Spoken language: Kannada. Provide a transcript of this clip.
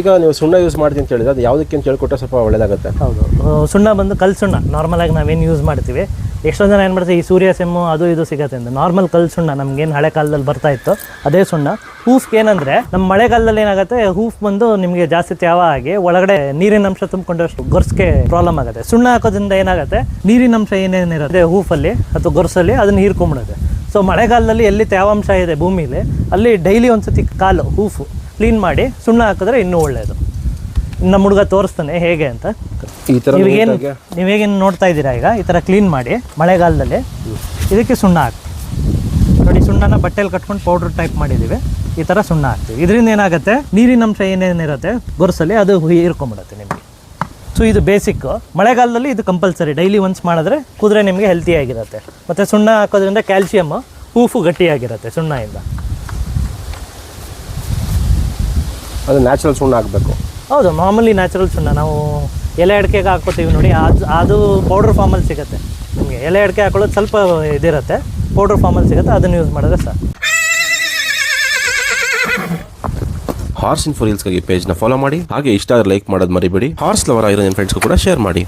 ಈಗ ನೀವು ಸುಣ್ಣ ಯೂಸ್ ಮಾಡ್ತೀನಿ ಅಂತ ಹೇಳಿದ್ರೆ ಅದು ಯಾವುದಕ್ಕೆ ಅಂತ ಹೇಳ್ಕೊಟ್ರೆ ಸ್ವಲ್ಪ ಒಳ್ಳೇದಾಗುತ್ತೆ. ಹೌದು, ಸುಣ್ಣ ಬಂದು ಕಲ್ಲು ಸುಣ್ಣ ನಾರ್ಮಲಾಗಿ ನಾವೇನು ಯೂಸ್ ಮಾಡ್ತೀವಿ. ಎಷ್ಟೊಂದು ಜನ ಏನು ಮಾಡ್ತೀವಿ, ಈ ಸೂರ್ಯ ಸೆಮ್ಮು ಅದು ಇದು ಸಿಗುತ್ತೆ ಅಂತ. ನಾರ್ಮಲ್ ಕಲ್ಲು ಸುಣ್ಣ ನಮ್ಗೇನು ಹಳೆ ಕಾಲದಲ್ಲಿ ಬರ್ತಾ ಇತ್ತು ಅದೇ ಸುಣ್ಣ. ಹೂಫ್ಗೆ ಏನಂದರೆ ನಮ್ಮ ಮಳೆಗಾಲದಲ್ಲಿ ಏನಾಗುತ್ತೆ, ಹೂಫ್ ಬಂದು ನಿಮಗೆ ಜಾಸ್ತಿ ತ್ಯಾವ ಆಗಿ ಒಳಗಡೆ ನೀರಿನ ಅಂಶ ತುಂಬಿಕೊಂಡಷ್ಟು ಗೊರ್ಸ್ಗೆ ಪ್ರಾಬ್ಲಮ್ ಆಗುತ್ತೆ. ಸುಣ್ಣ ಹಾಕೋದ್ರಿಂದ ಏನಾಗುತ್ತೆ, ನೀರಿನ ಅಂಶ ಏನೇನಿರುತ್ತೆ ಹೂಫಲ್ಲಿ ಅಥವಾ ಗೊರ್ಸಲ್ಲಿ ಅದನ್ನು ಹೀರ್ಕೊಂಬಿಡುತ್ತೆ. ಸೊ ಮಳೆಗಾಲದಲ್ಲಿ ಎಲ್ಲಿ ತೇವಾಂಶ ಇದೆ ಭೂಮಿಲಿ ಅಲ್ಲಿ ಡೈಲಿ ಒಂದ್ಸತಿ ಕಾಲು ಹೂಫು ಕ್ಲೀನ್ ಮಾಡಿ ಸುಣ್ಣ ಹಾಕಿದ್ರೆ ಇನ್ನೂ ಒಳ್ಳೆಯದು. ನಮ್ಮ ಹುಡುಗ ತೋರಿಸ್ತಾನೆ ಹೇಗೆ ಅಂತ. ಈ ಥರ ನೀವೇಗೇನು ನೋಡ್ತಾ ಇದ್ದೀರಾ ಈಗ, ಈ ಥರ ಕ್ಲೀನ್ ಮಾಡಿ ಮಳೆಗಾಲದಲ್ಲಿ ಇದಕ್ಕೆ ಸುಣ್ಣ ಹಾಕ್ತೀವಿ ನೋಡಿ. ಸುಣ್ಣನ ಬಟ್ಟೆಯಲ್ಲಿ ಕಟ್ಕೊಂಡು ಪೌಡ್ರ್ ಟೈಪ್ ಮಾಡಿದ್ದೀವಿ. ಈ ಥರ ಸುಣ್ಣ ಹಾಕ್ತೀವಿ. ಇದರಿಂದ ಏನಾಗುತ್ತೆ, ನೀರಿನ ಅಂಶ ಏನೇನಿರುತ್ತೆ ಗೊರ್ಸಲ್ಲಿ ಅದು ಹೀರ್ಕೊಂಬಿಡುತ್ತೆ ನಿಮಗೆ. ಸೊ ಇದು ಬೇಸಿಕ್ಕು. ಮಳೆಗಾಲದಲ್ಲಿ ಇದು ಕಂಪಲ್ಸರಿ, ಡೈಲಿ ಒನ್ಸ್ ಮಾಡಿದ್ರೆ ಕೂದಲೇ ನಿಮಗೆ ಹೆಲ್ತಿಯಾಗಿರುತ್ತೆ. ಮತ್ತು ಸುಣ್ಣ ಹಾಕೋದ್ರಿಂದ ಕ್ಯಾಲ್ಶಿಯಮ್ ಹೂಫು ಗಟ್ಟಿಯಾಗಿರುತ್ತೆ ಸುಣ್ಣದಿಂದ. ಅದು ನ್ಯಾಚುರಲ್ ಸುಣ್ಣ ಹಾಕಬೇಕು. ಹೌದು, ಮಾಮೂಲಿ ನ್ಯಾಚುರಲ್ ಸುಣ್ಣ ನಾವು ಎಲೆ ಅಡಿಕೆಗೆ ಹಾಕ್ಕೋತೀವಿ ನೋಡಿ, ಅದು ಪೌಡ್ರ್ ಫಾರ್ಮಲ್ಲಿ ಸಿಗುತ್ತೆ ನಿಮಗೆ. ಎಲೆ ಅಡಿಕೆ ಹಾಕೊಳ್ಳೋದು ಸ್ವಲ್ಪ ಇದಿರುತ್ತೆ, ಪೌಡ್ರ್ ಫಾರ್ಮಲ್ಲಿ ಸಿಗುತ್ತೆ, ಅದನ್ನು ಯೂಸ್ ಮಾಡಿದ್ರೆ ಸಾಕು. ಹಾರ್ಸ್ ಇನ್ಫೋ ರೀಲ್ಸ್ಗಾಗಿ ಪೇಜ್ನ ಫಾಲೋ ಮಾಡಿ. ಹಾಗೆ ಇಷ್ಟ ಆದರೆ ಲೈಕ್ ಮಾಡೋದು ಮರಿಬೇಡಿ. ಹಾರ್ಸ್ ಲವರ್ ಆಗಿರೋ ನಿಮ್ಮ ಫ್ರೆಂಡ್ಸ್ಗೂ ಕೂಡ ಶೇರ್ ಮಾಡಿ.